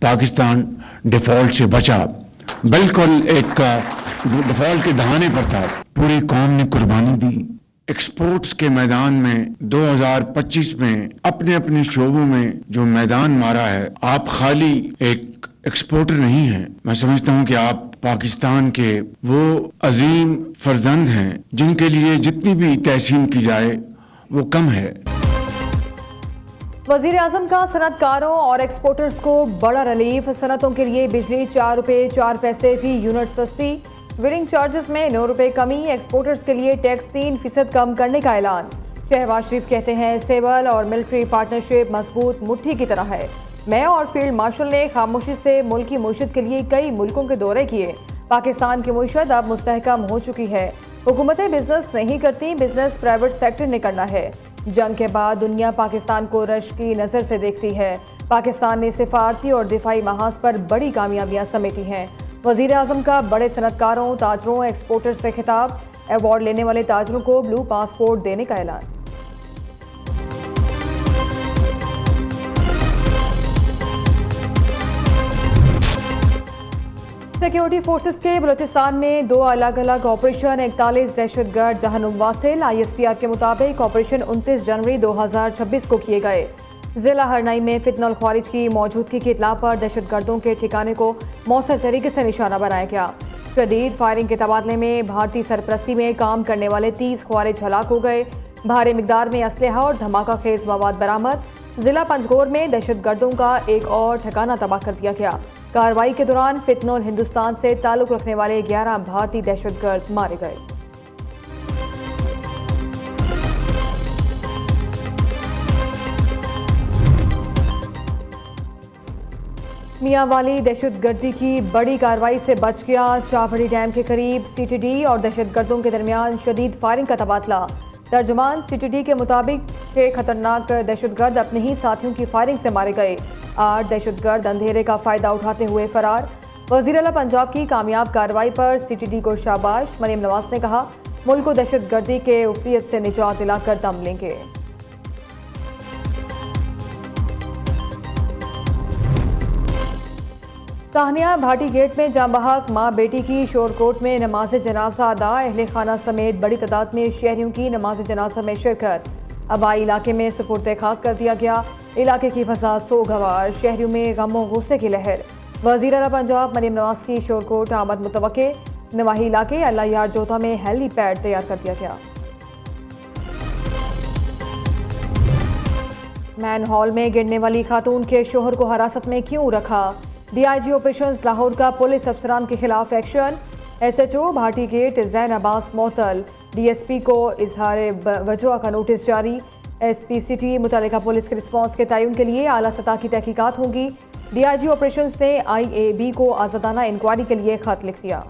Pakistan default से बचा, बिल्कुल एक डिफॉल्ट के दहाने पर था। पूरी कौम ने कुर्बानी दी। एक्सपोर्ट्स के मैदान में 2025 में अपने अपने शोबों में जो मैदान मारा है, आप खाली एक एक्सपोर्टर नहीं हैं। मैं समझता हूं कि आप पाकिस्तान के वो अजीम फर्जंद हैं जिनके लिए जितनी भी तहसीन की जाए वो कम है। वजीर आजम का सनतकारों और एक्सपोर्टर्स को बड़ा रिलीफ। सनतों के लिए बिजली 4 रुपये 4 पैसे फी यूनिट सस्ती। विलिंग चार्जेस में 9 रुपये कमी। एक्सपोर्टर्स के लिए टैक्स 3% कम करने का ऐलान। शहबाज शरीफ कहते हैं सिविल और मिलिट्री पार्टनरशिप मजबूत मुट्ठी की तरह है। मैं और फील्ड मार्शल ने खामोशी से मुल्क की मुईशत के लिए कई मुल्कों के दौरे किए। पाकिस्तान की मुईशत अब मुस्तहकम हो चुकी है। हुकूमतें बिजनेस नहीं करती, बिजनेस प्राइवेट सेक्टर ने करना है। जंग के बाद दुनिया पाकिस्तान को रश की नज़र से देखती है। पाकिस्तान ने सिफारती और दिफाई महाज पर बड़ी कामयाबियां समेटी हैं। वजीर आजम का बड़े सनतकारों, ताजरों, एक्सपोर्टर्स से खिताब। अवार्ड लेने वाले ताजरों को ब्लू पासपोर्ट देने का ऐलान। सिक्योरिटी फोर्सेस के बलूचिस्तान में 2 अलग अलग ऑपरेशन, 41 दहशतगर्द जहनुम वासिल। ISPR के मुताबिक ऑपरेशन 29 जनवरी 2026 को किए गए। जिला हरनाई में फितनल ख्वारिज की मौजूदगी की इतला पर दहशतगर्दों के ठिकाने को मौसर तरीके से निशाना बनाया गया। शदीद फायरिंग के तबादले में भारतीय सरपरस्ती में काम करने वाले 30 ख्वारिज हलाक हो गए। भारी मिकदार में असलहा और धमाका खेज मवाद बरामद। जिला पंजगोर में दहशतगर्दों का एक और ठिकाना तबाह कर दिया गया। कार्रवाई के दौरान फितनोल हिंदुस्तान से ताल्लुक रखने वाले 11 भारतीय दहशतगर्द मारे गए। मियांवाली दहशतगर्दी की बड़ी कार्रवाई से बच गया। चापड़ी डैम के करीब CTD और दहशतगर्दों के दरमियान शदीद फायरिंग का तबादला। तर्जुमान CTD के मुताबिक 6 खतरनाक दहशतगर्द अपने ही साथियों की फायरिंग से मारे गए। 8 दहशतगर्द अंधेरे का फायदा उठाते हुए फरार। वज़ीर आला पंजाब की कामयाब कार्रवाई पर CTD को शाबाश। मरीम नवाज ने कहा मुल्क को दहशतगर्दी के उफ्रियत से निजात दिलाकर दम लेंगे। ताहनिया भाटी गेट में जांबहक माँ बेटी की शोरकोट में नमाज जनाजा अदा। अहले खाना समेत बड़ी तादाद में शहरियों की नमाज जनाजा में शिरकत। आबाई इलाके में सुपुर्द खाक कर दिया गया। इलाके की फसा सोगवार। शहरियों में गमो गुस्से की लहर। वज़ीर आला पंजाब मरीम नवाज की शोरकोट आमद मुतवक्के। नवाही इलाके अल्लाह यार जोता में हेलीपैड तैयार कर दिया गया। मैन हॉल में गिरने वाली खातून के शोहर को हिरासत में क्यों रखा? DIG ऑपरेशंस लाहौर का पुलिस अफसरान के खिलाफ action. SHO Bhati Gate Zain Abbas मोतल। DSP को इजहार वजह का नोटिस जारी। SP सिटी मुतल्लिका पुलिस के रिस्पॉन्स के तयन के लिए आला सतह की तहकीकात होंगी। DIG ऑपरेशंस ने IAB को आज़ादाना इंक्वायरी के लिए खत लिख दिया।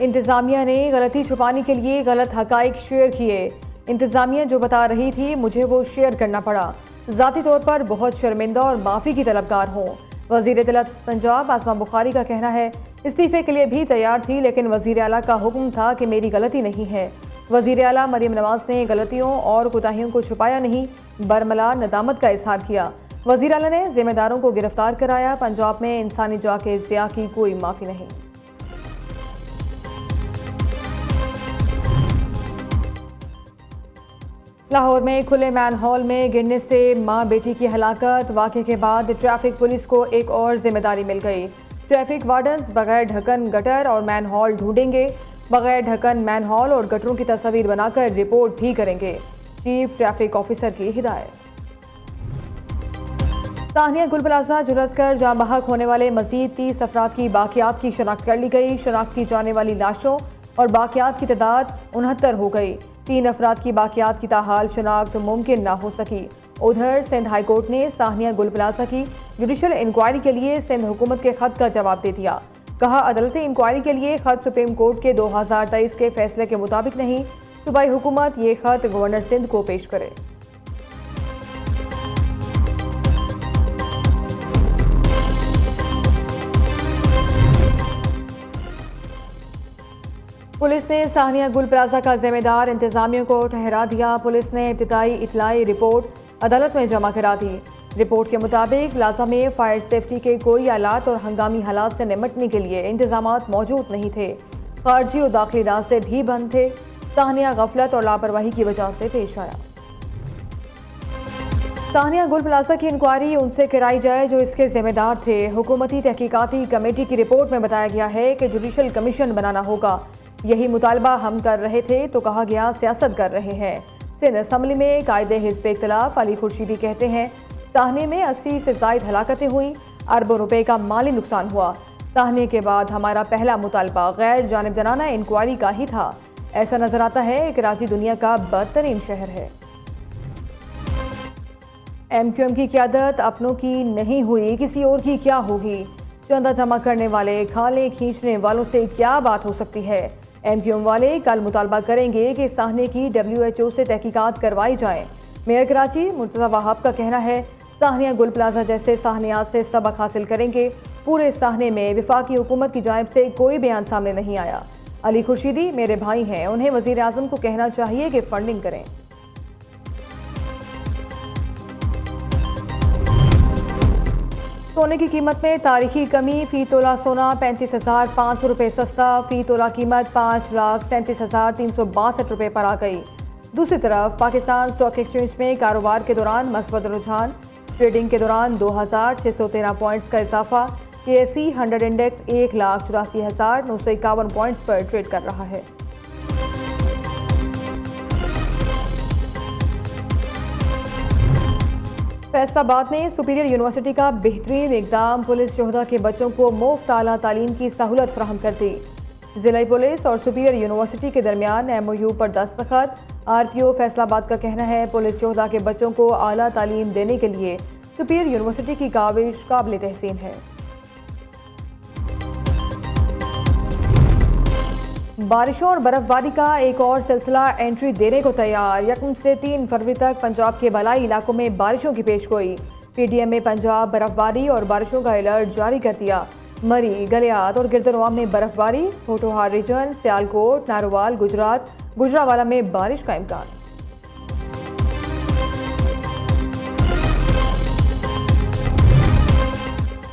इंतजामिया ने गलती छुपाने के लिए गलत हकाइक शेयर किए। इंतजामिया जो बता रही थी मुझे वो शेयर करना पड़ा। ज़ाती तौर पर बहुत शर्मिंदा और माफ़ी की तलबगार हूँ। वज़ीर इत्तलात पंजाब आसमा बुखारी का कहना है इस्तीफ़े के लिए भी तैयार थी, लेकिन वज़ीर आला का हुक्म था कि मेरी गलती नहीं है। वज़ीर आला मरीम नवाज ने गलतियों और कोताहियों को छुपाया नहीं, बरमला नदामत का इजहार किया। वज़ीर आला ने जिम्मेदारों को गिरफ्तार कराया। पंजाब में इंसानी जा के ज़िया की कोई माफ़ी नहीं। लाहौर में खुले मैन हॉल में गिरने से मां बेटी की हलाकत। वाक़े के बाद ट्रैफिक पुलिस को एक और जिम्मेदारी मिल गई। ट्रैफिक वार्डन्स बगैर ढक्कन गटर और मैन हॉल ढूंढेंगे। बगैर ढक्कन मैन हॉल और गटरों की तस्वीर बनाकर रिपोर्ट भी करेंगे। चीफ ट्रैफिक ऑफिसर की हिदायत। ताहनिया गुल प्लाजा झुलस कर जाँ बहक होने वाले मजीद 30 अफराद की बाकियात की शनाख्त कर ली गई। शनाख्त की जाने वाली लाशों और बाकियात की तादाद 69 हो गई। 3 अफराद की बाकियात की ताहाल शनाख्त मुमकिन ना हो सकी। उधर सिंध हाई कोर्ट ने ताहनिया गुल प्लाजा की जुडिशल इंक्वायरी के लिए सिंध हुकूमत के खत का जवाब दे दिया। कहा अदालती इंक्वायरी के लिए खत सुप्रीम कोर्ट के 2023 के फैसले के मुताबिक नहीं, सूबाई हुकूमत ये खत गवर्नर सिंध को पेश करे। पुलिस ने साहनिया गुल प्लाजा का जिम्मेदार इंतजामियों को ठहरा दिया। पुलिस ने इब्तिदाई इतलाई रिपोर्ट अदालत में जमा करा दी। रिपोर्ट के मुताबिक प्लाजा में फायर सेफ्टी के कोई आलात और हंगामी हालात से निपटने के लिए इंतजामात मौजूद नहीं थे। खारजी और दाखिली रास्ते भी बंद थे। साहनिया गफलत और लापरवाही की वजह से पेश आया। साहनिया गुल प्लाजा की इंक्वायरी उनसे कराई जाए जो इसके जिम्मेदार थे। हुकूमती तहकीकाती कमेटी की रिपोर्ट में बताया गया है कि जुडिशल कमीशन बनाना होगा। यही मुतालबा हम कर रहे थे तो कहा गया सियासत कर रहे हैं। सिंध असम्बली में कायदे हिज़्ब इख्तिलाफ अली खुर्शीदी कहते हैं साहने में 80 से ज़ायद हलाकतें हुई, अरबों रुपए का माली नुकसान हुआ। साहने के बाद हमारा पहला मुतालबा गैर जानिबदाराना इंक्वायरी का ही था। ऐसा नजर आता है कराची दुनिया का बदतरीन शहर है। MQM की क़यादत अपनों की नहीं हुई, किसी और की क्या होगी। चंदा जमा करने वाले, खाले खींचने वालों से क्या बात हो सकती है। MQM वाले कल मुतालबा करेंगे कि साहने की WHO से तहकीकात करवाई जाए। मेयर कराची मुर्तज़ा वहाब का कहना है साहनिया गुल प्लाजा जैसे साहनियात से सबक हासिल करेंगे। पूरे साहने में वफाकी हुकूमत की जानिब से कोई बयान सामने नहीं आया। अली खुर्शीदी मेरे भाई हैं, उन्हें वज़ीर आज़म को कहना चाहिए कि फंडिंग करें। सोने की कीमत में तारीखी कमी। फी तोला सोना 35,500 रुपये सस्ता। फी तोला कीमत 5,37,362 रुपये पर आ गई। दूसरी तरफ पाकिस्तान स्टॉक एक्सचेंज में कारोबार के दौरान मस्बत रुझान। ट्रेडिंग के दौरान 2,613 पॉइंट्स का इजाफा। KSE 100 इंडेक्स 1,84,951 पॉइंट्स पर ट्रेड कर रहा है। फैसलाबाद में सुपीरियर यूनिवर्सिटी का बेहतरीन इकदाम। पुलिस शोहदा के बच्चों को मुफ्त आला तालीम की सहूलत फराहम कर दी। जिला पुलिस और सुपीरियर यूनिवर्सिटी के दरमियान MOU पर दस्तखत। RPO फैसलाबाद का कहना है पुलिस शोहदा के बच्चों को आला तालीम देने के लिए सुपीरियर यूनिवर्सिटी की काविश काबिल तहसीन है। बारिशों और बर्फबारी का एक और सिलसिला एंट्री देने को तैयार। 1 से 3 फरवरी तक पंजाब के बलाई इलाकों में बारिशों की पेशगोई। PDM में पंजाब बर्फबारी और बारिशों का अलर्ट जारी कर दिया। मरी, गलियात और गिरदनवाम में बर्फबारी। पोठोहार रीजन, सियालकोट, नारोवाल, गुजरात, गुजरावाला में बारिश का इम्कान।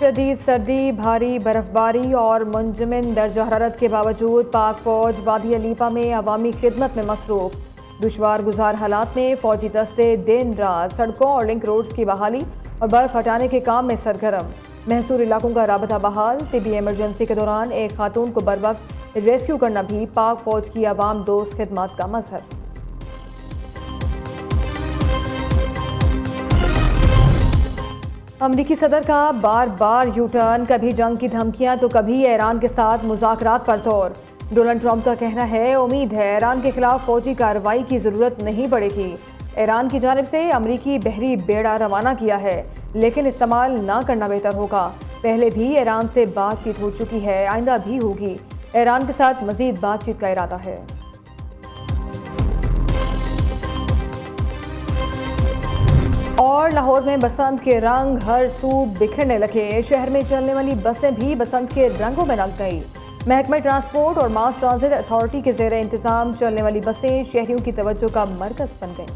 शदीद सर्दी, भारी बर्फबारी और मुंजमिन दर्जा हरारत के बावजूद पाक फौज वादी अलीपा में अवामी खिदमत में मसरूफ। दुश्वार गुजार हालात में फौजी दस्ते दिन रात सड़कों और लिंक रोड्स की बहाली और बर्फ हटाने के काम में सरगर्म। महसूर इलाकों का राबता बहाल। तिबी एमरजेंसी के दौरान एक खातून को बर वक्त रेस्क्यू करना भी पाक फौज की अवाम दोस्त खिदमत का मजहर। अमरीकी सदर का बार बार यू टर्न, कभी जंग की धमकियां तो कभी ईरान के साथ मुज़ाकरात पर जोर। डोनाल्ड ट्रंप का कहना है उम्मीद है ईरान के खिलाफ फौजी कार्रवाई की ज़रूरत नहीं पड़ेगी। ईरान की जानिब से अमरीकी बहरी बेड़ा रवाना किया है लेकिन इस्तेमाल ना करना बेहतर होगा। पहले भी ईरान से बातचीत हो चुकी है, आइंदा भी होगी। ईरान के साथ मजीद बातचीत का इरादा है। और लाहौर में बसंत के रंग हर सू बिखरने लगे। शहर में चलने वाली बसें भी बसंत के रंगों में रंग गई। महकमा ट्रांसपोर्ट और मास ट्रांजिट अथॉरिटी के ज़ेरे इंतज़ाम चलने वाली बसें शहरियों की तवज्जो का मरकज़ बन गईं।